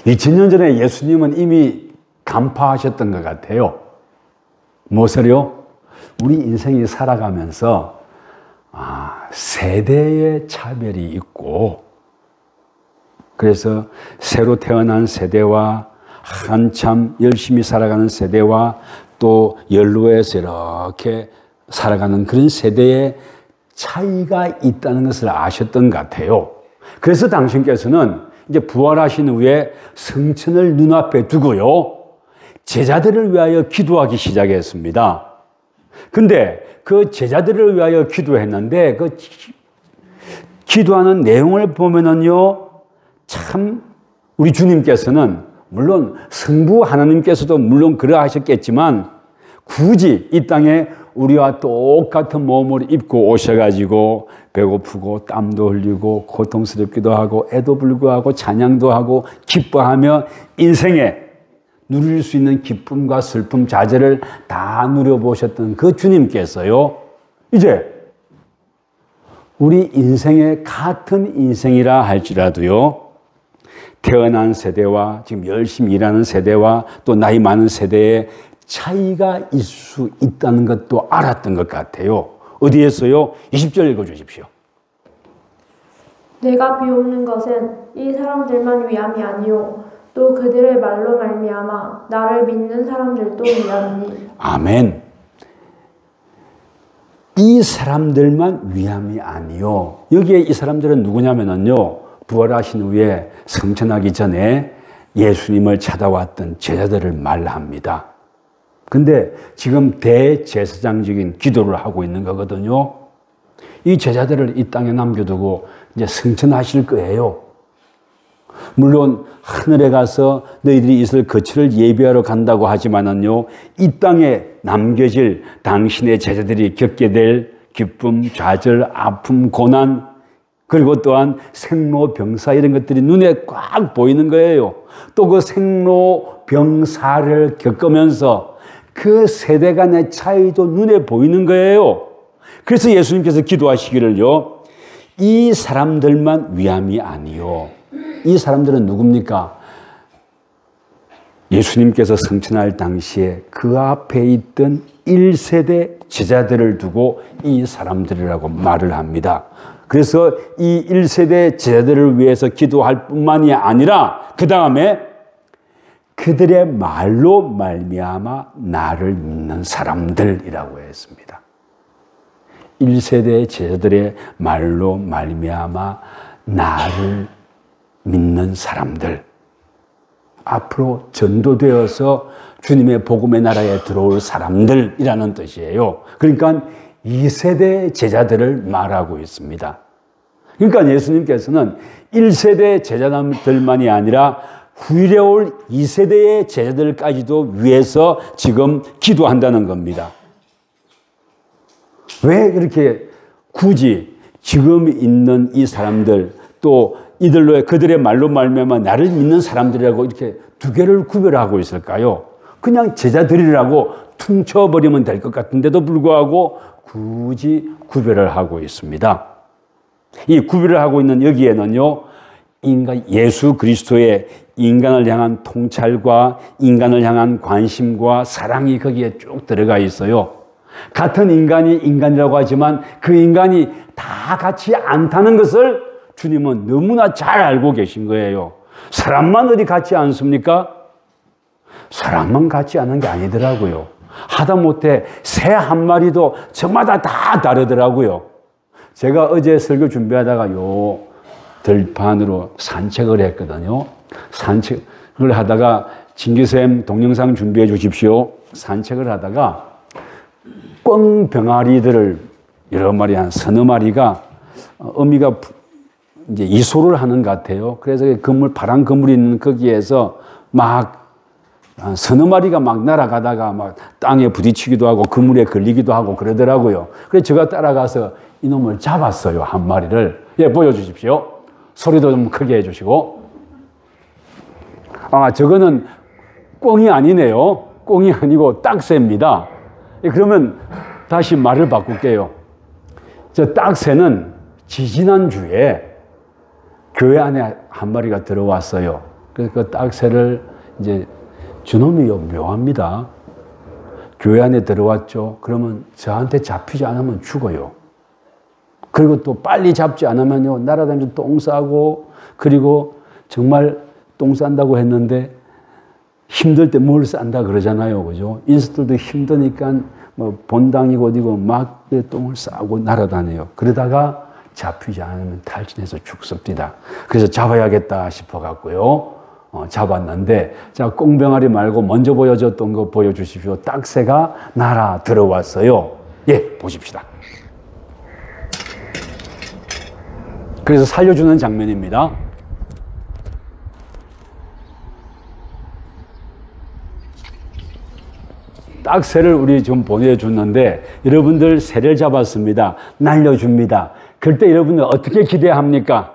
2000년 전에 예수님은 이미 간파하셨던 것 같아요. 무엇을요? 우리 인생이 살아가면서 세대의 차별이 있고, 그래서 새로 태어난 세대와 한참 열심히 살아가는 세대와 또 연로에서 이렇게 살아가는 그런 세대의 차이가 있다는 것을 아셨던 것 같아요. 그래서 당신께서는 이제 부활하신 후에 성천을 눈앞에 두고요, 제자들을 위하여 기도하기 시작했습니다. 근데 그 제자들을 위하여 기도했는데 그 기도하는 내용을 보면은요, 참 우리 주님께서는 물론 성부 하나님께서도 물론 그러하셨겠지만 굳이 이 땅에 우리와 똑같은 몸을 입고 오셔가지고 배고프고 땀도 흘리고 고통스럽기도 하고 애도 불구하고 찬양도 하고 기뻐하며 인생에 누릴 수 있는 기쁨과 슬픔, 좌절을 다 누려보셨던 그 주님께서요, 이제 우리 인생의 같은 인생이라 할지라도요, 태어난 세대와 지금 열심히 일하는 세대와 또 나이 많은 세대의 차이가 있을 수 있다는 것도 알았던 것 같아요. 어디에서요? 20절 읽어주십시오. 내가 비옵는 것은 이 사람들만 위함이 아니요 또 그들의 말로 말미암아 나를 믿는 사람들도 위함이니. 아멘. 이 사람들만 위함이 아니요. 여기에 이 사람들은 누구냐면요, 부활하신 후에 성천하기 전에 예수님을 찾아왔던 제자들을 말합니다. 근데 지금 대제사장적인 기도를 하고 있는 거거든요. 이 제자들을 이 땅에 남겨두고 이제 승천하실 거예요. 물론 하늘에 가서 너희들이 있을 거처를 예비하러 간다고 하지만은요, 이 땅에 남겨질 당신의 제자들이 겪게 될 기쁨, 좌절, 아픔, 고난, 그리고 또한 생로병사 이런 것들이 눈에 꽉 보이는 거예요. 또 그 생로병사를 겪으면서 그 세대 간의 차이도 눈에 보이는 거예요. 그래서 예수님께서 기도하시기를요, 이 사람들만 위함이 아니요. 이 사람들은 누굽니까? 예수님께서 성천할 당시에 그 앞에 있던 1세대 제자들을 두고 이 사람들이라고 말을 합니다. 그래서 이 1세대 제자들을 위해서 기도할 뿐만이 아니라 그 다음에 그들의 말로 말미암아 나를 믿는 사람들이라고 했습니다. 1세대 제자들의 말로 말미암아 나를 믿는 사람들, 앞으로 전도되어서 주님의 복음의 나라에 들어올 사람들이라는 뜻이에요. 그러니까 2세대 제자들을 말하고 있습니다. 그러니까 예수님께서는 1세대 제자들만이 아니라 후일에 올 2세대의 제자들까지도 위해서 지금 기도한다는 겁니다. 왜 그렇게 굳이 지금 있는 이 사람들, 또 이들로 그들의 말로 말미암아 나를 믿는 사람들이라고 이렇게 두 개를 구별하고 있을까요? 그냥 제자들이라고 퉁쳐버리면 될 것 같은데도 불구하고 굳이 구별을 하고 있습니다. 이 구별을 하고 있는 여기에는요, 예수 그리스도의 인간을 향한 통찰과 인간을 향한 관심과 사랑이 거기에 쭉 들어가 있어요. 같은 인간이 인간이라고 하지만 그 인간이 다 같이 않다는 것을 주님은 너무나 잘 알고 계신 거예요. 사람만 어디 같지 않습니까? 사람만 같지 않은 게 아니더라고요. 하다못해 새 한 마리도 저마다 다 다르더라고요. 제가 어제 설교 준비하다가 요 들판으로 산책을 했거든요. 산책을 하다가 진규쌤 동영상 준비해 주십시오. 산책을 하다가 꿩병아리들을 여러 마리, 한 서너 마리가 어미가 이제 이소를 하는 것 같아요. 그래서 파란 그물이 있는 거기에서 막 서너 마리가 막 날아가다가 막 땅에 부딪히기도 하고 그물에 걸리기도 하고 그러더라고요. 그래서 제가 따라가서 이놈을 잡았어요. 한 마리를. 예, 보여주십시오. 소리도 좀 크게 해주시고. 저거는 꿩이 아니네요. 꿩이 아니고 딱새입니다. 그러면 다시 말을 바꿀게요. 저 딱새는 지지난주에 교회 안에 한 마리가 들어왔어요. 그래서 그 딱새를 이제 저놈이 묘합니다. 교회 안에 들어왔죠. 그러면 저한테 잡히지 않으면 죽어요. 그리고 또 빨리 잡지 않으면요, 날아다니면서 똥 싸고, 그리고 정말 똥 싼다고 했는데 힘들 때 뭘 싼다 그러잖아요. 그죠? 인스들도 힘드니까 뭐 본당이고 어디고 막 똥을 싸고 날아다녀요. 그러다가 잡히지 않으면 탈진해서 죽습니다. 그래서 잡아야겠다 싶어갖고요. 잡았는데, 자, 꽁병아리 말고 먼저 보여줬던 거 보여주십시오. 딱새가 날아 들어왔어요. 예, 보십시다. 그래서 살려주는 장면입니다. 딱새를 우리 좀 보내줬는데, 여러분들 새를 잡았습니다. 날려줍니다. 그때 여러분들 어떻게 기대합니까?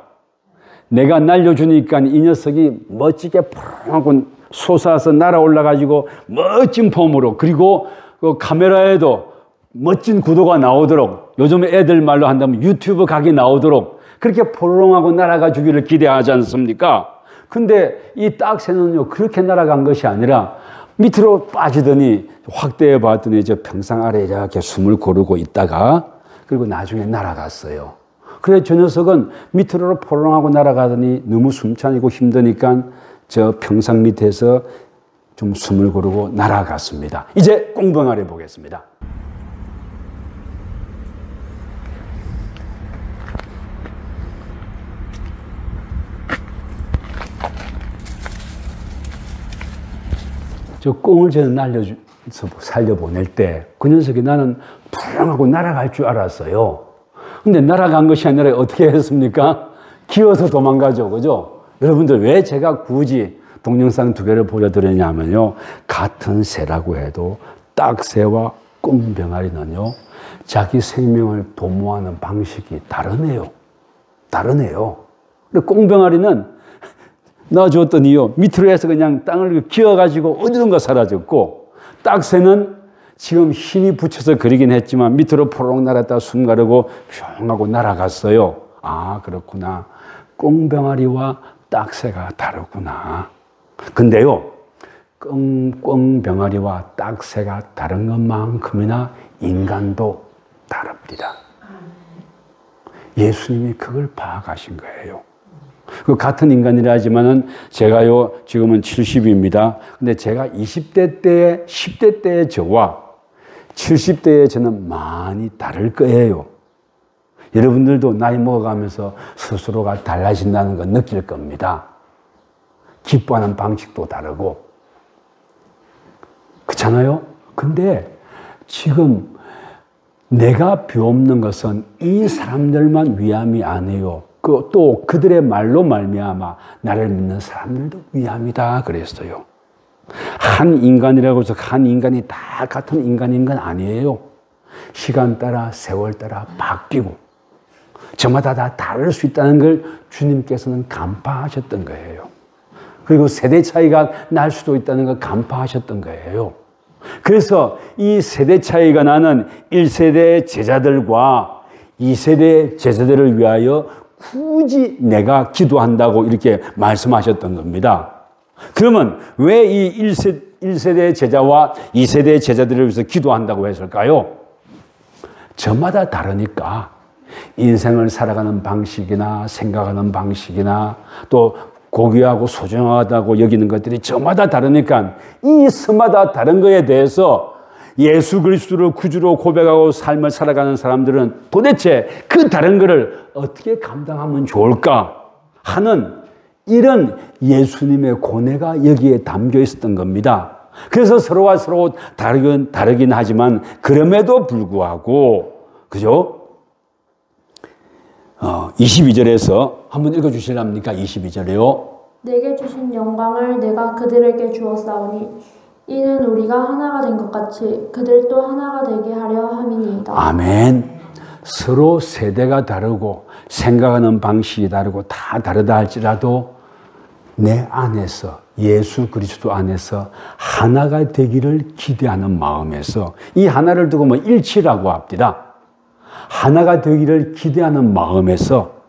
내가 날려주니까 이 녀석이 멋지게 푸르하고 솟아서 날아올라가지고 멋진 폼으로, 그리고 그 카메라에도 멋진 구도가 나오도록, 요즘 애들 말로 한다면 유튜브 각이 나오도록 그렇게 포롱하고 날아가 주기를 기대하지 않습니까? 근데 이 딱새는요, 그렇게 날아간 것이 아니라 밑으로 빠지더니 확대해 봤더니 저 평상 아래에 이렇게 숨을 고르고 있다가, 그리고 나중에 날아갔어요. 그래, 저 녀석은 밑으로 포롱하고 날아가더니 너무 숨차니고 힘드니까 저 평상 밑에서 좀 숨을 고르고 날아갔습니다. 이제 꽁병아리 보겠습니다. 저 꽁을 저는 날려서 살려보낼 때 그 녀석이 나는 푸렁하고 날아갈 줄 알았어요. 근데 날아간 것이 아니라 어떻게 했습니까? 기어서 도망가죠. 그죠? 여러분들, 왜 제가 굳이 동영상 두 개를 보여드리냐면요, 같은 새라고 해도 딱새와 꽁병아리는요, 자기 생명을 도모하는 방식이 다르네요. 근데 꽁병아리는 놔줬더니요, 밑으로 해서 그냥 땅을 기어가지고 어디론가 사라졌고, 딱새는 지금 힘이 붙여서 그리긴 했지만 밑으로 포롱 날았다 숨 가르고 뿅 하고 날아갔어요. 아, 그렇구나. 꽁병아리와 딱새가 다르구나. 근데요, 꽁병아리와 딱새가 다른 것만큼이나 인간도 다릅니다. 예수님이 그걸 파악하신 거예요. 그 같은 인간이라 하지만은 제가요, 지금은 70입니다. 근데 제가 20대 때, 10대 때의 저와 70대의 저는 많이 다를 거예요. 여러분들도 나이 먹어가면서 스스로가 달라진다는 거 느낄 겁니다. 기뻐하는 방식도 다르고. 그렇잖아요? 근데 지금 내가 비옵는 것은 이 사람들만 위함이 아니에요. 또 그들의 말로 말미암아 나를 믿는 사람들도 위함이다 그랬어요. 한 인간이라고 해서 한 인간이 다 같은 인간인 건 아니에요. 시간 따라 세월 따라 바뀌고 저마다 다 다를 수 있다는 걸 주님께서는 간파하셨던 거예요. 그리고 세대 차이가 날 수도 있다는 걸 간파하셨던 거예요. 그래서 이 세대 차이가 나는 1세대 제자들과 2세대 제자들을 위하여 굳이 내가 기도한다고 이렇게 말씀하셨던 겁니다. 그러면 왜 이 1세대 제자와 2세대 제자들을 위해서 기도한다고 했을까요? 저마다 다르니까 인생을 살아가는 방식이나 생각하는 방식이나 또 고귀하고 소중하다고 여기는 것들이 저마다 다르니까 이 서마다 다른 거에 대해서 예수 그리스도를 구주로 고백하고 삶을 살아가는 사람들은 도대체 그 다른 거를 어떻게 감당하면 좋을까 하는 이런 예수님의 고뇌가 여기에 담겨 있었던 겁니다. 그래서 서로가 서로 다르긴 하지만 그럼에도 불구하고, 그죠? 22절에서 한번 읽어주실랍니까? 22절에요. 내게 주신 영광을 내가 그들에게 주었사오니 이는 우리가 하나가 된 것 같이 그들도 하나가 되게 하려 함이니이다. 아멘. 서로 세대가 다르고 생각하는 방식이 다르고 다 다르다 할지라도 내 안에서 예수 그리스도 안에서 하나가 되기를 기대하는 마음에서 이 하나를 두고 뭐 일치라고 합니다. 하나가 되기를 기대하는 마음에서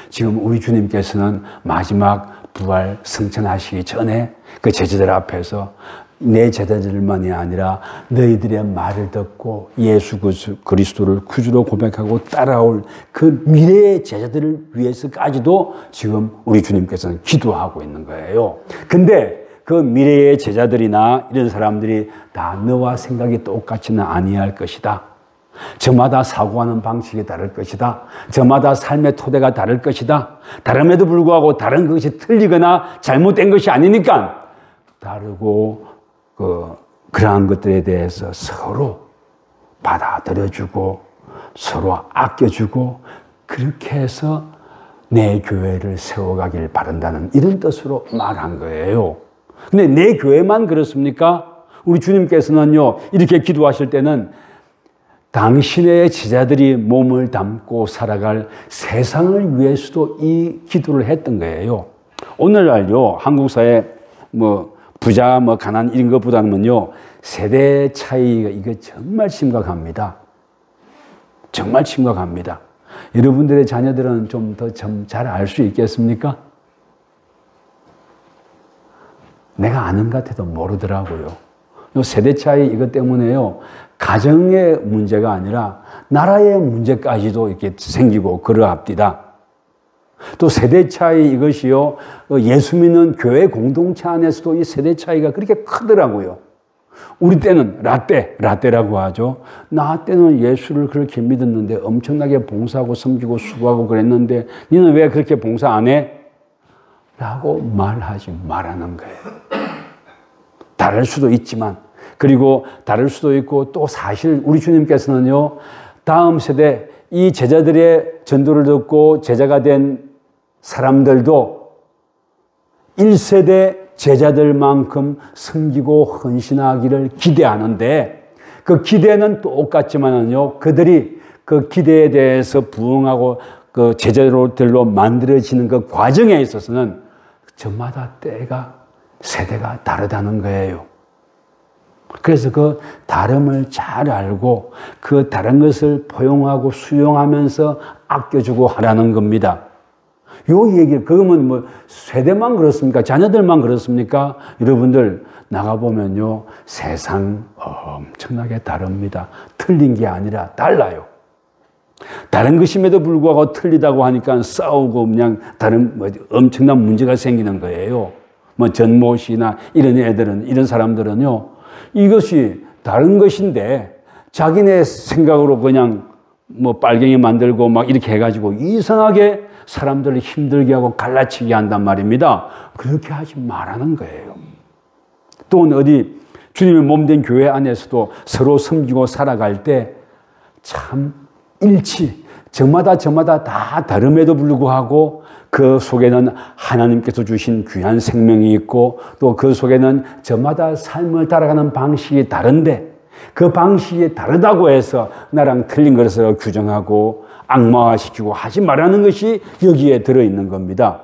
지금 우리 주님께서는 마지막 부활 승천하시기 전에 그 제자들 앞에서 내 제자들만이 아니라 너희들의 말을 듣고 예수 그리스도를 구주로 고백하고 따라올 그 미래의 제자들을 위해서까지도 지금 우리 주님께서는 기도하고 있는 거예요. 근데 그 미래의 제자들이나 이런 사람들이 다 너와 생각이 똑같지는 아니할 것이다. 저마다 사고하는 방식이 다를 것이다. 저마다 삶의 토대가 다를 것이다. 다름에도 불구하고 다른 것이 틀리거나 잘못된 것이 아니니까 다르고 그러한 것들에 대해서 서로 받아들여주고 서로 아껴주고 그렇게 해서 내 교회를 세워가길 바란다는 이런 뜻으로 말한 거예요. 근데 내 교회만 그렇습니까? 우리 주님께서는요, 이렇게 기도하실 때는 당신의 제자들이 몸을 담고 살아갈 세상을 위해서도 이 기도를 했던 거예요. 오늘날요, 한국 사회 부자, 가난 이런 것보다는요, 세대 차이가 이거 정말 심각합니다. 정말 심각합니다. 여러분들의 자녀들은 좀 더 잘 알 수 있겠습니까? 내가 아는 것 같아도 모르더라고요. 요 세대 차이 이것 때문에요, 가정의 문제가 아니라 나라의 문제까지도 이렇게 생기고 그러합디다. 또 세대 차이 이것이요, 예수 믿는 교회 공동체 안에서도 이 세대 차이가 그렇게 크더라고요. 우리 때는 라떼라고 하죠. 나 때는 예수를 그렇게 믿었는데 엄청나게 봉사하고 섬기고 수고하고 그랬는데 너는 왜 그렇게 봉사 안 해? 라고 말하지 말라는 거예요. 다를 수도 있지만, 그리고 다를 수도 있고, 또 사실 우리 주님께서는요, 다음 세대 이 제자들의 전도를 듣고 제자가 된 사람들도 1세대 제자들만큼 섬기고 헌신하기를 기대하는데, 그 기대는 똑같지만은요, 그들이 그 기대에 대해서 부응하고 그 제자들로 만들어지는 그 과정에 있어서는 저마다 세대가 다르다는 거예요. 그래서 그 다름을 잘 알고 그 다른 것을 포용하고 수용하면서 아껴주고 하라는 겁니다. 요 얘기, 그러면 세대만 그렇습니까? 자녀들만 그렇습니까? 여러분들 나가보면요, 세상 엄청나게 다릅니다. 틀린 게 아니라 달라요. 다른 것임에도 불구하고 틀리다고 하니까 싸우고 그냥 다른 엄청난 문제가 생기는 거예요. 전모 씨나 이런 사람들은요, 이것이 다른 것인데 자기네 생각으로 그냥 빨갱이 만들고 막 이렇게 해가지고 이상하게 사람들을 힘들게 하고 갈라치게 한단 말입니다. 그렇게 하지 말라는 거예요. 또 어디 주님의 몸된 교회 안에서도 서로 섬기고 살아갈 때 참 저마다 다 다름에도 불구하고 그 속에는 하나님께서 주신 귀한 생명이 있고 또 그 속에는 저마다 삶을 따라가는 방식이 다른데 그 방식이 다르다고 해서 나랑 틀린 것을 규정하고 악마화시키고 하지 말라는 것이 여기에 들어있는 겁니다.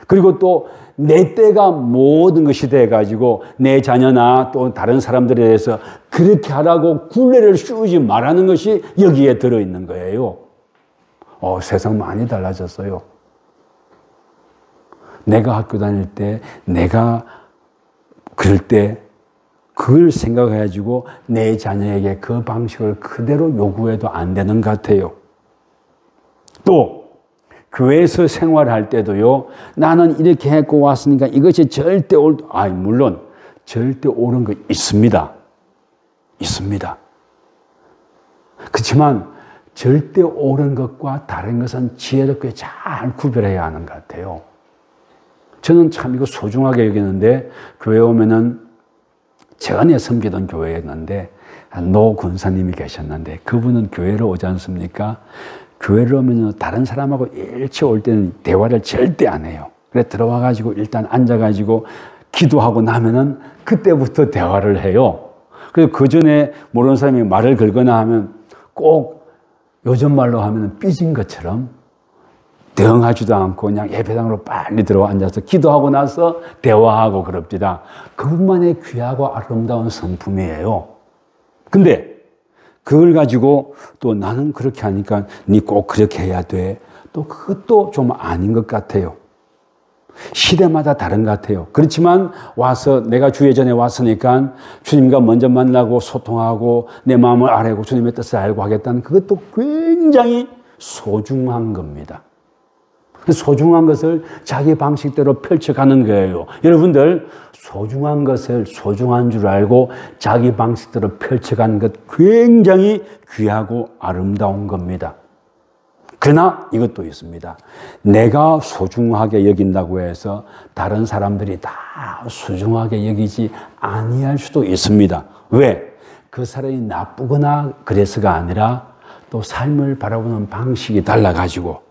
그리고 또 내 때가 모든 것이 돼가지고 내 자녀나 또 다른 사람들에 대해서 그렇게 하라고 굴레를 씌우지 말라는 것이 여기에 들어있는 거예요. 세상 많이 달라졌어요. 내가 학교 다닐 때, 내가 그럴 때 그걸 생각해가지고 내 자녀에게 그 방식을 그대로 요구해도 안 되는 것 같아요. 또 교회에서 생활할 때도요, 나는 이렇게 했고 왔으니까 이것이 절대 물론 절대 옳은 거 있습니다. 있습니다. 그렇지만 절대 옳은 것과 다른 것은 지혜롭게 잘 구별해야 하는 것 같아요. 저는 참 이거 소중하게 여기는데, 교회 오면은 전에 섬기던 교회였는데 노 권사님이 계셨는데 그분은 교회를 오지 않습니까? 교회를 오면 다른 사람하고 일치 올 때는 대화를 절대 안 해요. 그래 들어와가지고 일단 앉아가지고 기도하고 나면은 그때부터 대화를 해요. 그래서 그 전에 모르는 사람이 말을 걸거나 하면 꼭 요즘 말로 하면 삐진 것처럼 대응하지도 않고 그냥 예배당으로 빨리 들어와 앉아서 기도하고 나서 대화하고 그럽니다. 그것만의 귀하고 아름다운 성품이에요. 근데 그걸 가지고 또 나는 그렇게 하니까 니 꼭 그렇게 해야 돼. 또 그것도 좀 아닌 것 같아요. 시대마다 다른 것 같아요. 그렇지만 와서 내가 주의 전에 왔으니까 주님과 먼저 만나고 소통하고 내 마음을 알고 주님의 뜻을 알고 하겠다는 그것도 굉장히 소중한 겁니다. 소중한 것을 자기 방식대로 펼쳐가는 거예요. 여러분들 소중한 것을 소중한 줄 알고 자기 방식대로 펼쳐가는 것 굉장히 귀하고 아름다운 겁니다. 그러나 이것도 있습니다. 내가 소중하게 여긴다고 해서 다른 사람들이 다 소중하게 여기지 아니할 수도 있습니다. 왜? 그 사람이 나쁘거나 그래서가 아니라 또 삶을 바라보는 방식이 달라가지고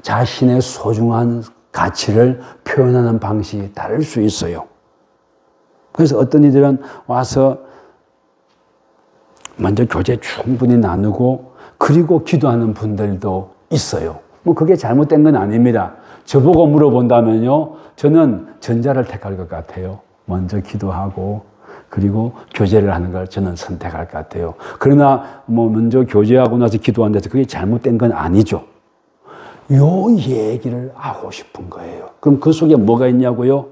자신의 소중한 가치를 표현하는 방식이 다를 수 있어요. 그래서 어떤 이들은 와서 먼저 교제 충분히 나누고 그리고 기도하는 분들도 있어요. 뭐 그게 잘못된 건 아닙니다. 저보고 물어본다면요, 저는 전자를 택할 것 같아요. 먼저 기도하고 그리고 교제를 하는 걸 저는 선택할 것 같아요. 그러나 뭐 먼저 교제하고 나서 기도하는 데서 그게 잘못된 건 아니죠. 요 얘기를 하고 싶은 거예요. 그럼 그 속에 뭐가 있냐고요?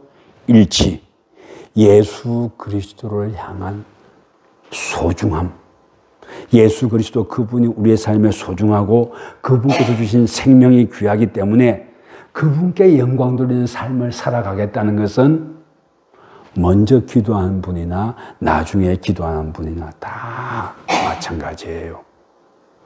일치. 예수 그리스도를 향한 소중함. 예수 그리스도 그분이 우리의 삶에 소중하고 그분께서 주신 생명이 귀하기 때문에 그분께 영광 돌리는 삶을 살아가겠다는 것은 먼저 기도하는 분이나 나중에 기도하는 분이나 다 마찬가지예요.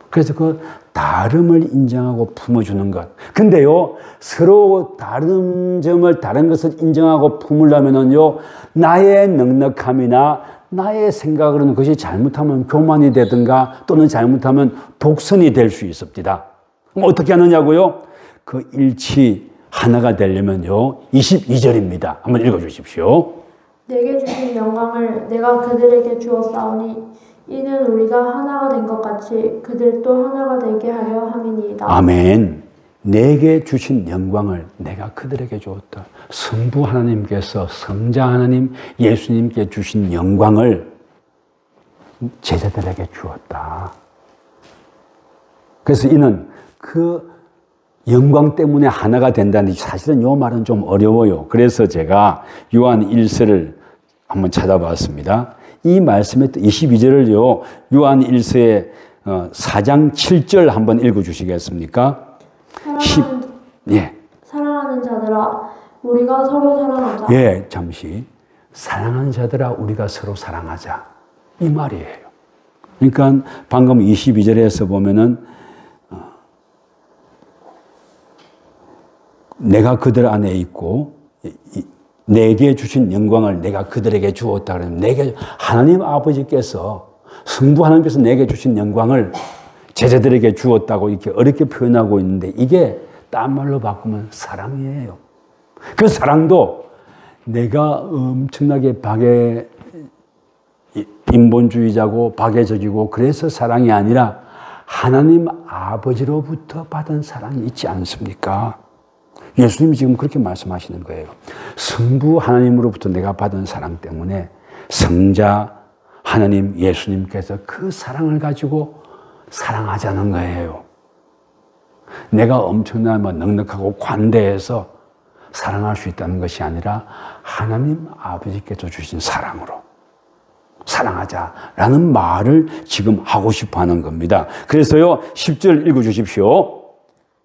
그래서 그 다름을 인정하고 품어주는 것. 근데요, 서로 다른 점을, 다른 것을 인정하고 품으려면요, 나의 넉넉함이나 나의 생각으로는 그것이 잘못하면 교만이 되든가 또는 잘못하면 독선이 될 수 있습니다. 그럼 어떻게 하느냐고요? 그 일치 하나가 되려면요, 22절입니다. 한번 읽어주십시오. 내게 주신 영광을 내가 그들에게 주었사오니 이는 우리가 하나가 된 것 같이 그들도 하나가 되게 하려 함이니이다. 아멘. 내게 주신 영광을 내가 그들에게 주었다. 성부 하나님께서 성자 하나님 예수님께 주신 영광을 제자들에게 주었다. 그래서 이는 그 영광 때문에 하나가 된다는, 사실은 이 말은 좀 어려워요. 그래서 제가 요한 1서를 한번 찾아봤습니다. 이 말씀의 22절을요, 요한 1서의 4장 7절 한번 읽어주시겠습니까? 사랑하는 자들아, 우리가 서로 사랑하자. 예, 잠시. 사랑하는 자들아, 우리가 서로 사랑하자. 이 말이에요. 그러니까 방금 22절에서 보면은 내가 그들 안에 있고 내게 주신 영광을 내가 그들에게 주었다 그러면 내게 하나님 아버지께서 성부 하나님께서 내게 주신 영광을 제자들에게 주었다고 이렇게 어렵게 표현하고 있는데 이게 딴 말로 바꾸면 사랑이에요. 그 사랑도 내가 엄청나게 인본주의자고 박애적이고 그래서 사랑이 아니라 하나님 아버지로부터 받은 사랑이 있지 않습니까? 예수님이 지금 그렇게 말씀하시는 거예요. 성부 하나님으로부터 내가 받은 사랑 때문에 성자 하나님 예수님께서 그 사랑을 가지고 사랑하자는 거예요. 내가 엄청나게 넉넉하고 관대해서 사랑할 수 있다는 것이 아니라 하나님 아버지께서 주신 사랑으로 사랑하자라는 말을 지금 하고 싶어 하는 겁니다. 그래서요, 10절 읽어주십시오.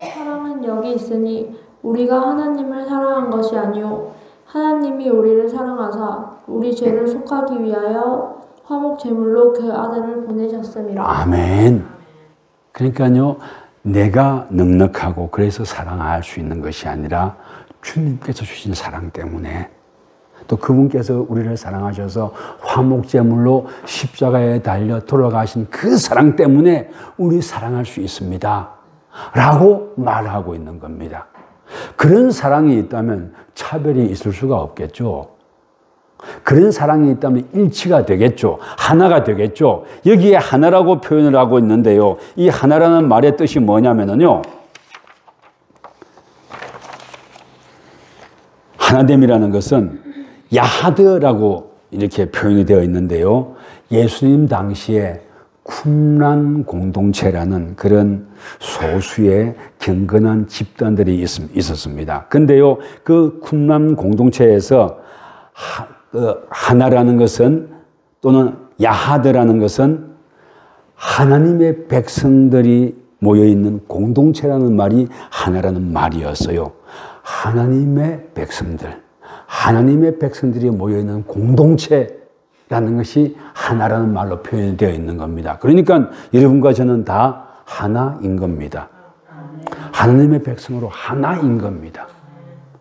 사랑은 여기 있으니 우리가 하나님을 사랑한 것이 아니요 하나님이 우리를 사랑하사 우리 죄를 속하기 위하여 화목 제물로 그 아들을 보내셨음이라. 아멘. 그러니까요, 내가 넉넉하고 그래서 사랑할 수 있는 것이 아니라 주님께서 주신 사랑 때문에 또 그분께서 우리를 사랑하셔서 화목 제물로 십자가에 달려 돌아가신 그 사랑 때문에 우리 사랑할 수 있습니다 라고 말하고 있는 겁니다. 그런 사랑이 있다면 차별이 있을 수가 없겠죠. 그런 사랑이 있다면 일치가 되겠죠. 하나가 되겠죠. 여기에 하나라고 표현을 하고 있는데요, 이 하나라는 말의 뜻이 뭐냐면요, 하나됨이라는 것은 야하드라고 이렇게 표현이 되어 있는데요, 예수님 당시에 쿰란 공동체라는 그런 소수의 경건한 집단들이 있었습니다. 근데요, 그 쿰란 공동체에서 하나라는 것은, 또는 야하드라는 것은 하나님의 백성들이 모여있는 공동체라는 말이 하나라는 말이었어요. 하나님의 백성들이 모여있는 공동체라는 것이 하나라는 말로 표현이 되어 있는 겁니다. 그러니까 여러분과 저는 다 하나인 겁니다. 하나님의 백성으로 하나인 겁니다.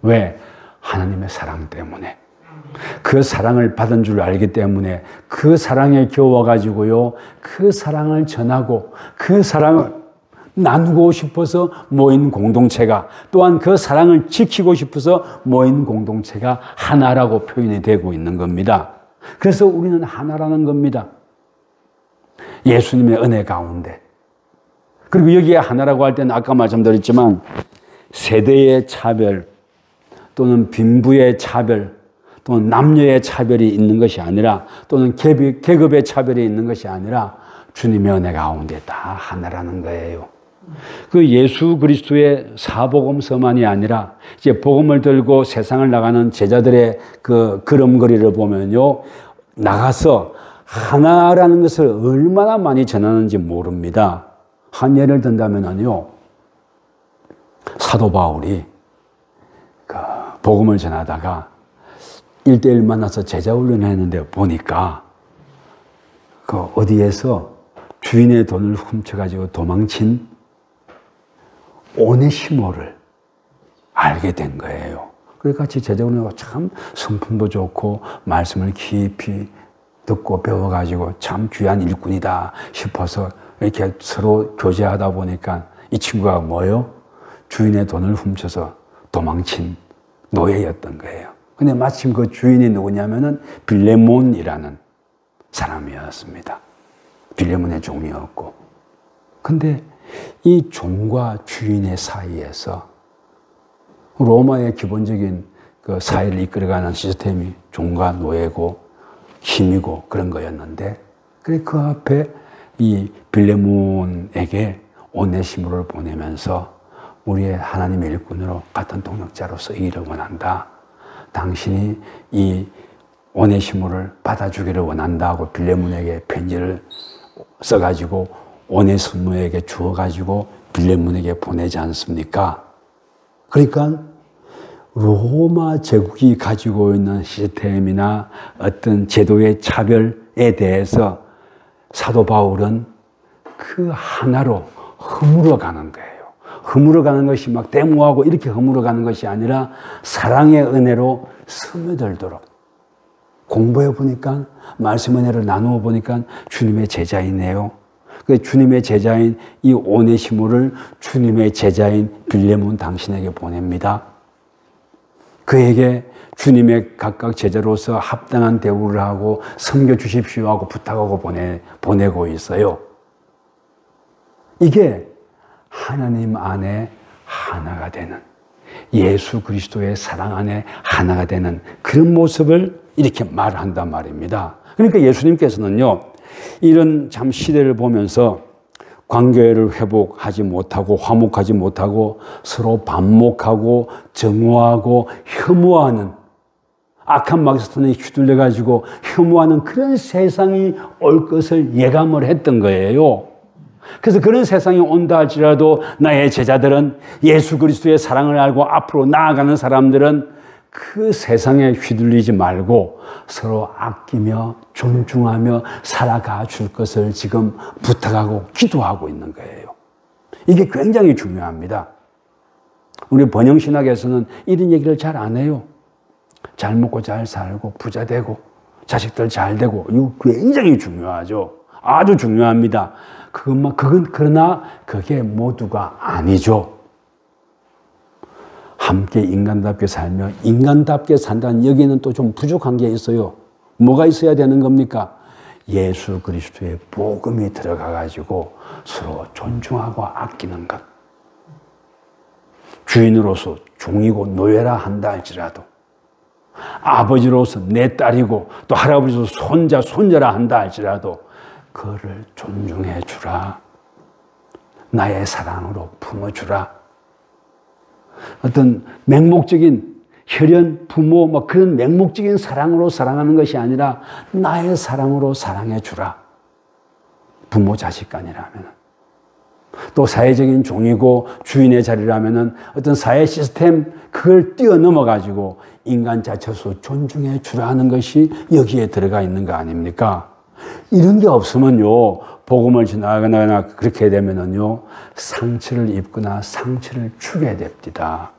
왜? 하나님의 사랑 때문에. 그 사랑을 받은 줄 알기 때문에 그 사랑에 겨워가지고요, 그 사랑을 전하고 그 사랑을 나누고 싶어서 모인 공동체가, 또한 그 사랑을 지키고 싶어서 모인 공동체가 하나라고 표현이 되고 있는 겁니다. 그래서 우리는 하나라는 겁니다. 예수님의 은혜 가운데. 그리고 여기에 하나라고 할 때는 아까 말씀드렸지만 세대의 차별 또는 빈부의 차별 또는 남녀의 차별이 있는 것이 아니라, 또는 계급의 차별이 있는 것이 아니라 주님의 은혜 가운데 다 하나라는 거예요. 그 예수 그리스도의 사복음서만이 아니라 이제 복음을 들고 세상을 나가는 제자들의 그 걸음걸이를 보면요, 나가서 하나라는 것을 얼마나 많이 전하는지 모릅니다. 한 예를 든다면요, 사도 바울이 그 복음을 전하다가 1대1 만나서 제자 훈련을 했는데 보니까 그 어디에서 주인의 돈을 훔쳐가지고 도망친 오네시모를 알게 된 거예요. 그래서 같이 제자 훈련하고 참 성품도 좋고 말씀을 깊이 듣고 배워가지고 참 귀한 일꾼이다 싶어서 이렇게 서로 교제하다 보니까 이 친구가 뭐예요? 주인의 돈을 훔쳐서 도망친 노예였던 거예요. 근데 마침 그 주인이 누구냐면은 빌레몬이라는 사람이었습니다. 빌레몬의 종이었고. 근데 이 종과 주인의 사이에서 로마의 기본적인 그 사회를 이끌어가는 시스템이 종과 노예고 힘이고 그런 거였는데, 그래 그 앞에 이 빌레몬에게 오네시모를 보내면서 우리의 하나님의 일꾼으로 같은 동역자로서 이기를 원한다. 당신이 이 오네시모를 받아주기를 원한다 하고 빌레몬에게 편지를 써가지고 오네시모에게 주어가지고 빌레몬에게 보내지 않습니까? 그러니까 로마 제국이 가지고 있는 시스템이나 어떤 제도의 차별에 대해서 사도 바울은 그 하나로 허물어 가는 거예요. 허물어 가는 것이 막 데모하고 이렇게 허물어 가는 것이 아니라 사랑의 은혜로 스며들도록. 공부해 보니까, 말씀 은혜를 나누어 보니까 주님의 제자이네요. 그 주님의 제자인 이 오네시모를 주님의 제자인 빌레몬 당신에게 보냅니다. 그에게 주님의 각각 제자로서 합당한 대우를 하고 섬겨주십시오 하고 부탁하고 보내고 있어요. 이게 하나님 안에 하나가 되는, 예수 그리스도의 사랑 안에 하나가 되는 그런 모습을 이렇게 말한단 말입니다. 그러니까 예수님께서는요, 이런 참 시대를 보면서 관계를 회복하지 못하고 화목하지 못하고 서로 반목하고 정오하고 혐오하는, 악한 마귀사탄에 휘둘려가지고 혐오하는 그런 세상이 올 것을 예감을 했던 거예요. 그래서 그런 세상이 온다 할지라도 나의 제자들은, 예수 그리스도의 사랑을 알고 앞으로 나아가는 사람들은 그 세상에 휘둘리지 말고 서로 아끼며 존중하며 살아가 줄 것을 지금 부탁하고 기도하고 있는 거예요. 이게 굉장히 중요합니다. 우리 번영신학에서는 이런 얘기를 잘 안 해요. 잘 먹고 잘 살고 부자 되고 자식들 잘 되고, 이거 굉장히 중요하죠. 아주 중요합니다. 그러나 그게 모두가 아니죠. 함께 인간답게 살며 인간답게 산다는, 여기는 또 좀 부족한 게 있어요. 뭐가 있어야 되는 겁니까? 예수 그리스도의 복음이 들어가가지고 서로 존중하고 아끼는 것. 주인으로서 종이고 노예라 한다 할지라도, 아버지로서 내 딸이고 또 할아버지로서 손자라 한다 할지라도 그를 존중해 주라. 나의 사랑으로 품어주라. 어떤 맹목적인 혈연, 부모, 뭐 그런 맹목적인 사랑으로 사랑하는 것이 아니라 나의 사랑으로 사랑해 주라. 부모, 자식 간이라면. 또 사회적인 종이고 주인의 자리라면 어떤 사회 시스템, 그걸 뛰어넘어가지고 인간 자체로 존중해 주라는 것이 여기에 들어가 있는 거 아닙니까? 이런 게 없으면요, 복음을 지나가거나 그렇게 되면은요, 상처를 입거나 상처를 주게 됩니다.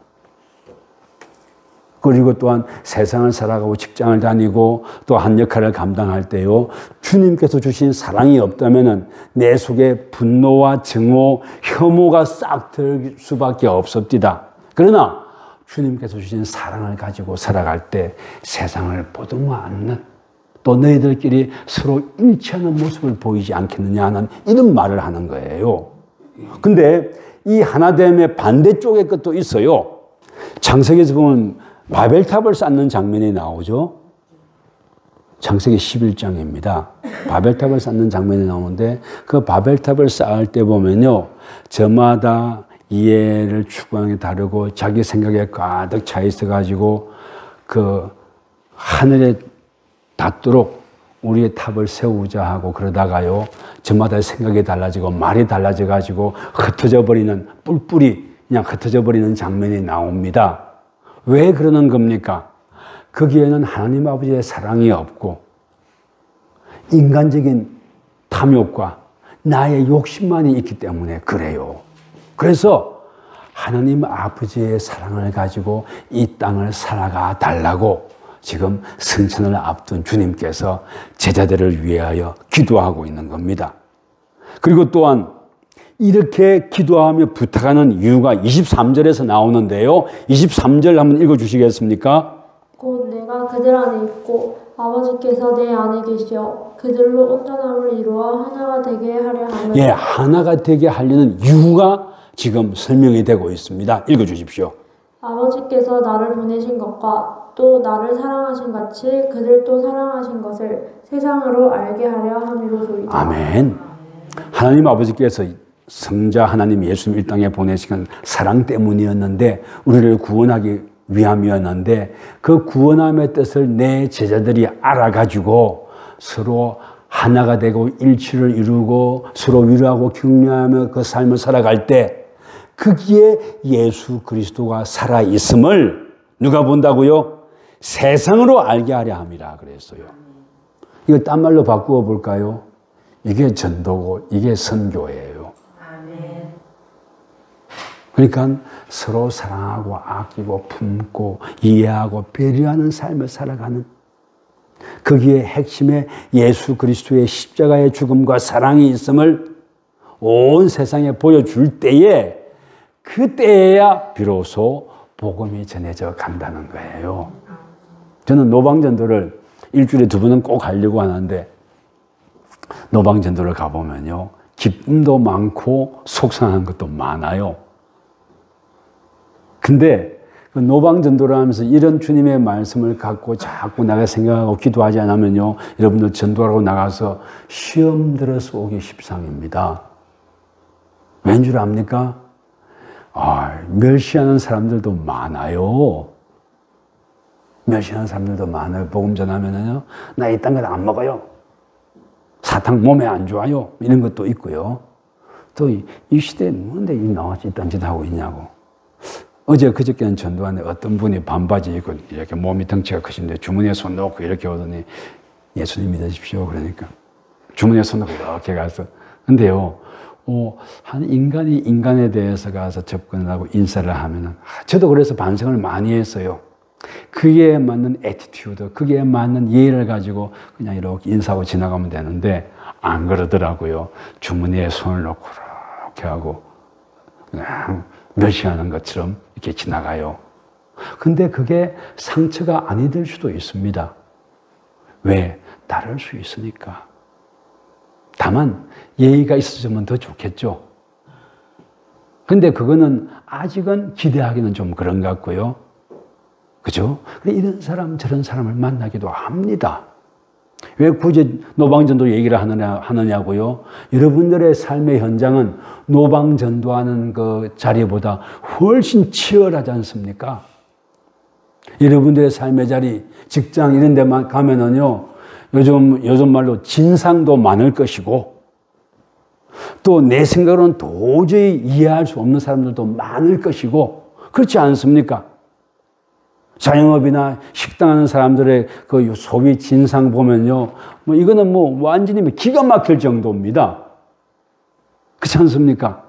그리고 또한 세상을 살아가고 직장을 다니고 또 한 역할을 감당할 때요, 주님께서 주신 사랑이 없다면은 내 속에 분노와 증오, 혐오가 싹 들 수밖에 없습니다. 그러나 주님께서 주신 사랑을 가지고 살아갈 때 세상을 보듬어 안는, 또 너희들끼리 서로 일치하는 모습을 보이지 않겠느냐 하는 이런 말을 하는 거예요. 근데 이 하나됨의 반대쪽의 것도 있어요. 창세기에서 보면 바벨탑을 쌓는 장면이 나오죠. 창세기 11장입니다. 바벨탑을 쌓는 장면이 나오는데 그 바벨탑을 쌓을 때 보면요, 저마다 이해를 추구하는 게 다르고 자기 생각에 가득 차 있어가지고 그 하늘에 닿도록 우리의 탑을 세우자 하고 그러다가요, 저마다 생각이 달라지고 말이 달라져가지고 흩어져 버리는, 뿔뿔이 그냥 흩어져 버리는 장면이 나옵니다. 왜 그러는 겁니까? 거기에는 하나님 아버지의 사랑이 없고 인간적인 탐욕과 나의 욕심만이 있기 때문에 그래요. 그래서 하나님 아버지의 사랑을 가지고 이 땅을 살아가 달라고 지금 승천을 앞둔 주님께서 제자들을 위하여 기도하고 있는 겁니다. 그리고 또한 이렇게 기도하며 부탁하는 이유가 23절에서 나오는데요. 23절 한번 읽어주시겠습니까? 곧 내가 그들 안에 있고 아버지께서 내 안에 계시어 그들로 온전함을 이루어 하나가 되게 하려 하며. 예, 하나가 되게 하려는 이유가 지금 설명이 되고 있습니다. 읽어주십시오. 아버지께서 나를 보내신 것과 또 나를 사랑하신 같이 그들도 사랑하신 것을 세상으로 알게 하려 함이로소이다. 아멘. 하나님 아버지께서 성자 하나님 예수님 이 땅에 보내신 사랑 때문이었는데, 우리를 구원하기 위함이었는데, 그 구원함의 뜻을 내 제자들이 알아가지고 서로 하나가 되고 일치를 이루고 서로 위로하고 격려하며 그 삶을 살아갈 때 거기에 예수 그리스도가 살아있음을 누가 본다고요? 세상으로 알게 하려 함이라 그랬어요. 이거 딴 말로 바꾸어 볼까요? 이게 전도고 이게 선교예요. 그러니까 서로 사랑하고 아끼고 품고 이해하고 배려하는 삶을 살아가는, 거기에 핵심에 예수 그리스도의 십자가의 죽음과 사랑이 있음을 온 세상에 보여줄 때에, 그때야 비로소 복음이 전해져 간다는 거예요. 저는 노방전도를 일주일에 2번은 꼭 하려고 하는데, 노방전도를 가보면요, 기쁨도 많고 속상한 것도 많아요. 근데 그 노방전도를 하면서 이런 주님의 말씀을 갖고 자꾸 내가 생각하고 기도하지 않으면요, 여러분들 전도하러 나가서 시험 들어서 오기 십상입니다. 왠 줄 압니까? 멸시하는 사람들도 많아요. 멸시하는 사람들도 많아요. 복음 전하면은요, 나 이딴 거 안 먹어요. 사탕 몸에 안 좋아요. 이런 것도 있고요. 또 이 시대에 뭔데 나와서 이딴 짓 하고 있냐고. 어제 그저께는 전도하는데 어떤 분이 반바지 입고 이렇게 몸이 덩치가 크신데 주머니에 손 넣고 이렇게 오더니 예수님 믿으십시오. 그러니까 주머니에 손 넣고 이렇게 가서. 근데요, 한 인간이 인간에 대해서 가서 접근을 하고 인사를 하면은, 저도 그래서 반성을 많이 했어요. 그에 맞는 애티튜드, 그에 맞는 예의를 가지고 그냥 이렇게 인사하고 지나가면 되는데, 안 그러더라고요. 주머니에 손을 넣고 이렇게 하고 그냥 멸시하는 것처럼 이렇게 지나가요. 근데 그게 상처가 아니 될 수도 있습니다. 왜? 다를 수 있으니까. 다만 예의가 있어주면 더 좋겠죠. 근데 그거는 아직은 기대하기는 좀 그런 것 같고요. 그죠? 이런 사람 저런 사람을 만나기도 합니다. 왜 굳이 노방전도 얘기를 하느냐고요? 여러분들의 삶의 현장은 노방전도하는 그 자리보다 훨씬 치열하지 않습니까? 여러분들의 삶의 자리, 직장 이런 데만 가면은요, 요즘 말로 진상도 많을 것이고, 또 내 생각으로는 도저히 이해할 수 없는 사람들도 많을 것이고, 그렇지 않습니까? 자영업이나 식당 하는 사람들의 그 소비 진상 보면요, 이거는 완전히 기가 막힐 정도입니다. 그렇지 않습니까?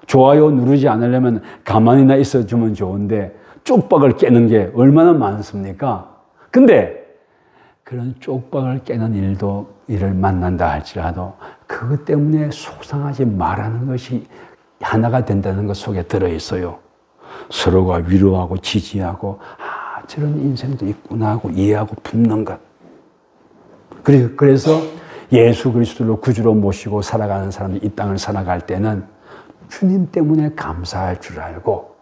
좋아요 누르지 않으려면 가만히나 있어주면 좋은데, 쪽박을 깨는 게 얼마나 많습니까? 근데 그런 쪽박을 깨는 일을 만난다 할지라도 그것 때문에 속상하지 말라는 것이 하나가 된다는 것 속에 들어있어요. 서로가 위로하고 지지하고 저런 인생도 있구나 하고 이해하고 품는 것. 그래서 예수 그리스도를 구주로 모시고 살아가는 사람들이 이 땅을 살아갈 때는 주님 때문에 감사할 줄 알고,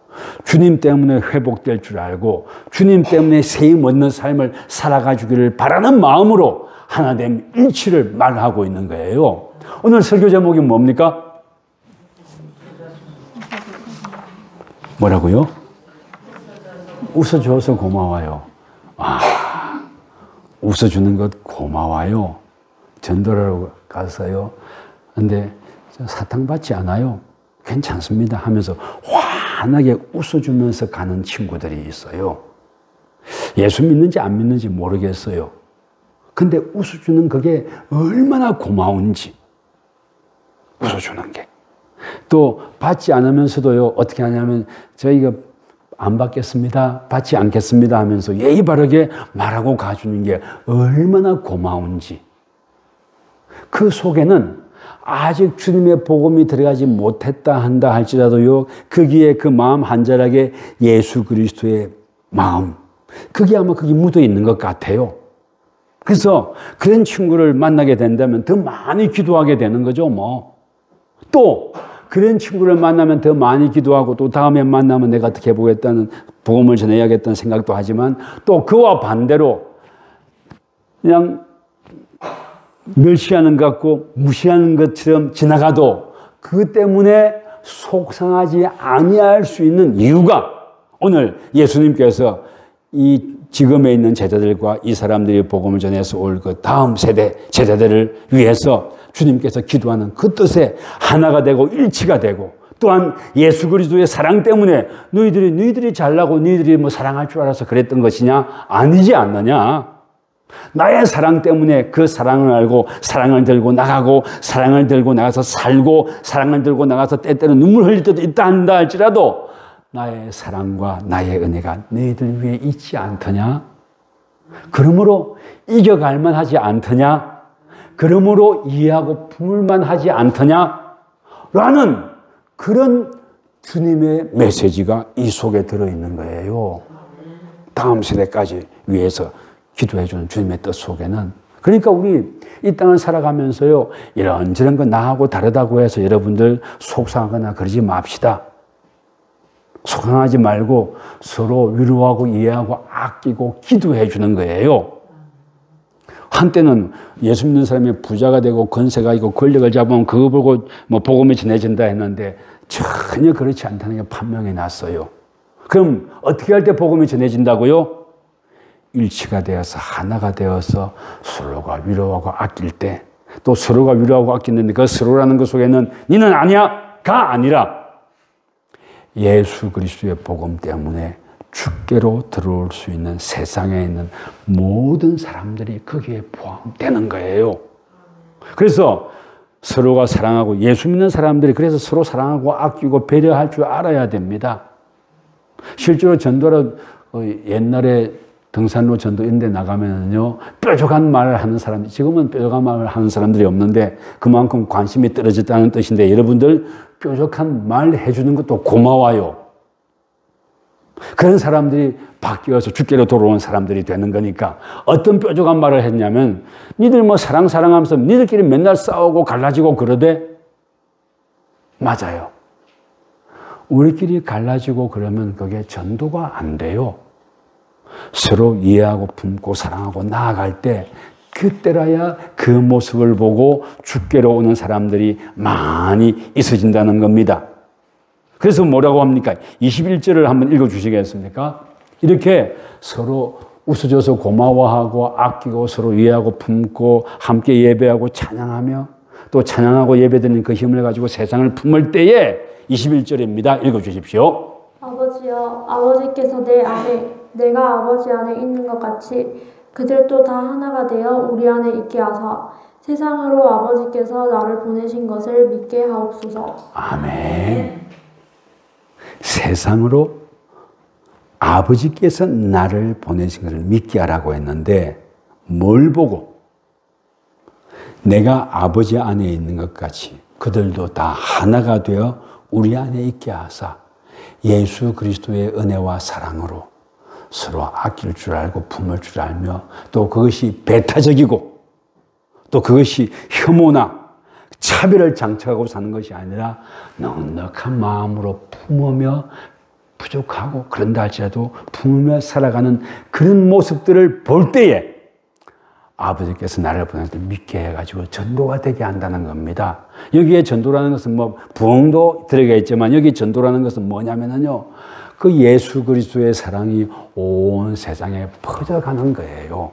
주님 때문에 회복될 줄 알고, 주님 때문에 세임 얻는 삶을 살아가주기를 바라는 마음으로 하나됨 일치를 말하고 있는 거예요. 오늘 설교 제목이 뭡니까? 뭐라고요? 웃어줘서 고마워요. 웃어주는 것 고마워요. 전도하러 가서요. 근데 사탕 받지 않아요. 괜찮습니다 하면서 환하게 웃어주면서 가는 친구들이 있어요. 예수 믿는지 안 믿는지 모르겠어요. 근데 웃어주는 그게 얼마나 고마운지. 웃어주는 게. 또 받지 않으면서도요, 어떻게 하냐면 저희가 안 받겠습니다, 받지 않겠습니다 하면서 예의 바르게 말하고 가주는 게 얼마나 고마운지. 그 속에는 아직 주님의 복음이 들어가지 못했다 한다 할지라도요, 거기에 그 마음 한자락에 예수 그리스도의 마음, 그게 아마 거기 묻어 있는 것 같아요. 그래서 그런 친구를 만나게 된다면 더 많이 기도하게 되는 거죠, 또 그런 친구를 만나면 더 많이 기도하고, 또 다음에 만나면 내가 어떻게 해보겠다는, 복음을 전해야겠다는 생각도 하지만, 또 그와 반대로 그냥 멸시하는 것 같고 무시하는 것처럼 지나가도 그 때문에 속상하지 아니할 수 있는 이유가, 오늘 예수님께서 이 지금에 있는 제자들과 이 사람들이 복음을 전해서 올 그 다음 세대 제자들을 위해서 주님께서 기도하는 그 뜻에 하나가 되고 일치가 되고, 또한 예수 그리스도의 사랑 때문에 너희들이 잘나고 너희들이 사랑할 줄 알아서 그랬던 것이냐? 아니지 않느냐? 나의 사랑 때문에 그 사랑을 알고 사랑을 들고 나가고, 사랑을 들고 나가서 살고, 사랑을 들고 나가서 때때로 눈물 흘릴 때도 있다 한다 할지라도 나의 사랑과 나의 은혜가 너희들 위해 있지 않더냐? 그러므로 이겨갈 만하지 않더냐? 그러므로 이해하고 품을 만하지 않더냐? 라는 그런 주님의 메시지가 이 속에 들어있는 거예요. 다음 세대까지 위해서 기도해주는 주님의 뜻 속에는. 그러니까 우리 이 땅을 살아가면서요, 이런저런 거 나하고 다르다고 해서 여러분들 속상하거나 그러지 맙시다. 속상하지 말고 서로 위로하고 이해하고 아끼고 기도해 주는 거예요. 한때는 예수 믿는 사람이 부자가 되고 권세가 있고 권력을 잡으면 그거 보고 복음이 전해진다 했는데 전혀 그렇지 않다는 게 판명이 났어요. 그럼 어떻게 할 때 복음이 전해진다고요? 일치가 되어서 하나가 되어서 서로가 위로하고 아낄 때, 또 서로가 위로하고 아끼는데 그 서로라는 것 속에는 니는 아니야가 아니라 예수 그리스도의 복음 때문에 주께로 들어올 수 있는 세상에 있는 모든 사람들이 거기에 포함되는 거예요. 그래서 서로가 사랑하고, 예수 믿는 사람들이 그래서 서로 사랑하고 아끼고 배려할 줄 알아야 됩니다. 실제로 전도로 옛날에 등산로 전도 이런 데 나가면요, 뾰족한 말을 하는 사람들, 지금은 뾰족한 말을 하는 사람들이 없는데 그만큼 관심이 떨어졌다는 뜻인데, 여러분들 뾰족한 말 해주는 것도 고마워요. 그런 사람들이 바뀌어서 주께로 돌아온 사람들이 되는 거니까. 어떤 뾰족한 말을 했냐면, 니들 사랑하면서 니들끼리 맨날 싸우고 갈라지고 그러대? 맞아요. 우리끼리 갈라지고 그러면 그게 전도가 안 돼요. 서로 이해하고 품고 사랑하고 나아갈 때 그때라야 그 모습을 보고 주께로 오는 사람들이 많이 있어진다는 겁니다. 그래서 뭐라고 합니까? 21절을 한번 읽어주시겠습니까? 이렇게 서로 웃어줘서 고마워하고 아끼고 서로 이해하고 품고 함께 예배하고 찬양하며 또 찬양하고 예배드리는 그 힘을 가지고 세상을 품을 때에 21절입니다. 읽어주십시오. 아버지여, 아버지께서 내 안에 내가 아버지 안에 있는 것 같이 그들도 다 하나가 되어 우리 안에 있게 하사 세상으로 아버지께서 나를 보내신 것을 믿게 하옵소서. 아멘. 세상으로 아버지께서 나를 보내신 것을 믿게 하라고 했는데 뭘 보고? 내가 아버지 안에 있는 것 같이 그들도 다 하나가 되어 우리 안에 있게 하사 예수 그리스도의 은혜와 사랑으로 서로 아낄 줄 알고 품을 줄 알며 또 그것이 배타적이고 또 그것이 혐오나 차별을 장착하고 사는 것이 아니라 넉넉한 마음으로 품으며 부족하고 그런다 할지라도 품으며 살아가는 그런 모습들을 볼 때에 아버지께서 나를 보낼 때 믿게 해가지고 전도가 되게 한다는 겁니다. 여기에 전도라는 것은 뭐 부흥도 들어가 있지만 여기 전도라는 것은 뭐냐면요. 그 예수 그리스도의 사랑이 온 세상에 퍼져가는 거예요.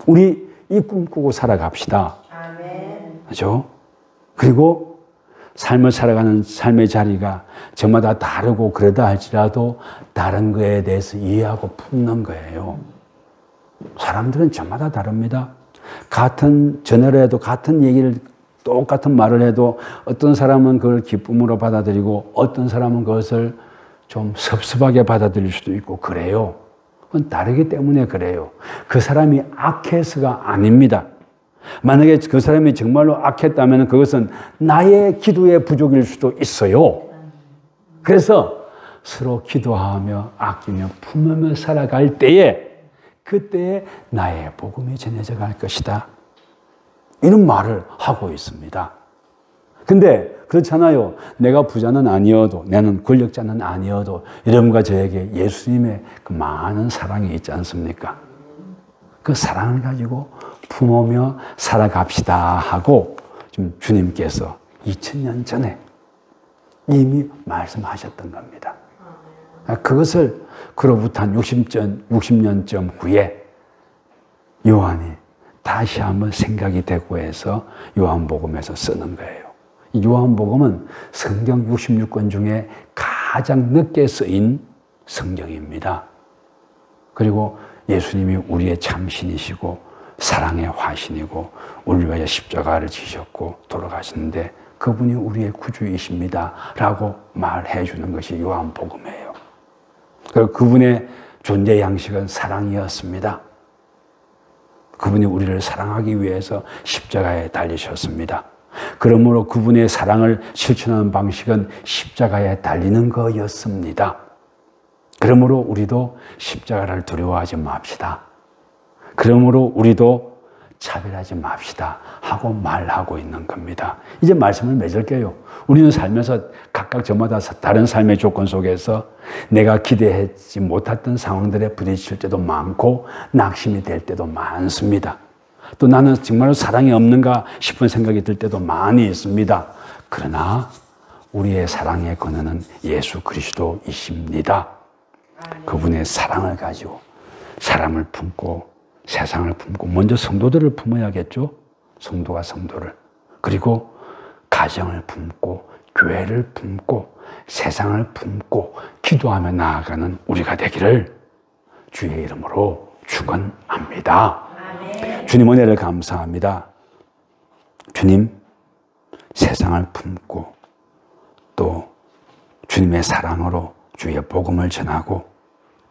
우리 이 꿈꾸고 살아갑시다. 아멘. 그렇죠? 그리고 삶을 살아가는 삶의 자리가 저마다 다르고 그러다 할지라도 다른 거에 대해서 이해하고 품는 거예요. 사람들은 저마다 다릅니다. 같은 전화를 해도 같은 얘기를 똑같은 말을 해도 어떤 사람은 그걸 기쁨으로 받아들이고 어떤 사람은 그것을 좀 섭섭하게 받아들일 수도 있고 그래요. 그건 다르기 때문에 그래요. 그 사람이 악해서가 아닙니다. 만약에 그 사람이 정말로 악했다면 그것은 나의 기도의 부족일 수도 있어요. 그래서 서로 기도하며 아끼며 품으며 살아갈 때에 그때에 나의 복음이 전해져 갈 것이다. 이런 말을 하고 있습니다. 근데 그렇잖아요. 내가 부자는 아니어도 나는 권력자는 아니어도 여러분과 저에게 예수님의 그 많은 사랑이 있지 않습니까? 그 사랑을 가지고 품으며 살아갑시다 하고 좀 주님께서 2000년 전에 이미 말씀하셨던 겁니다. 그것을 그로부터 한 60년쯤 후에 요한이 다시 한번 생각이 되고 해서 요한복음에서 쓰는 거예요. 이 요한복음은 성경 66권 중에 가장 늦게 쓰인 성경입니다. 그리고 예수님이 우리의 참신이시고 사랑의 화신이고 우리를 위하여 십자가를 지셨고 돌아가시는데 그분이 우리의 구주이십니다 라고 말해 주는 것이 요한복음이에요. 그리고 그분의 존재 양식은 사랑이었습니다. 그분이 우리를 사랑하기 위해서 십자가에 달리셨습니다. 그러므로 그분의 사랑을 실천하는 방식은 십자가에 달리는 거였습니다. 그러므로 우리도 십자가를 두려워하지 맙시다. 그러므로 우리도 차별하지 맙시다 하고 말하고 있는 겁니다. 이제 말씀을 맺을게요. 우리는 살면서 각각 저마다 다른 삶의 조건 속에서 내가 기대하지 못했던 상황들에 부딪힐 때도 많고 낙심이 될 때도 많습니다. 또 나는 정말로 사랑이 없는가 싶은 생각이 들 때도 많이 있습니다. 그러나 우리의 사랑의 근원은 예수 그리스도이십니다. 그분의 사랑을 가지고 사람을 품고 세상을 품고 먼저 성도들을 품어야겠죠. 성도가 성도를. 그리고 가정을 품고 교회를 품고 세상을 품고 기도하며 나아가는 우리가 되기를 주의 이름으로 축원합니다. 아멘. 주님 은혜를 감사합니다. 주님 세상을 품고 또 주님의 사랑으로 주의 복음을 전하고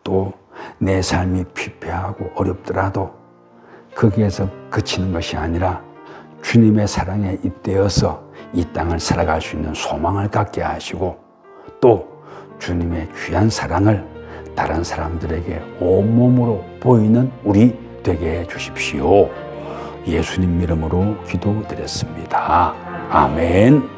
또 내 삶이 피폐하고 어렵더라도 거기에서 그치는 것이 아니라 주님의 사랑에 잇대어서 이 땅을 살아갈 수 있는 소망을 갖게 하시고 또 주님의 귀한 사랑을 다른 사람들에게 온몸으로 보이는 우리 되게 해 주십시오. 예수님 이름으로 기도드렸습니다. 아멘.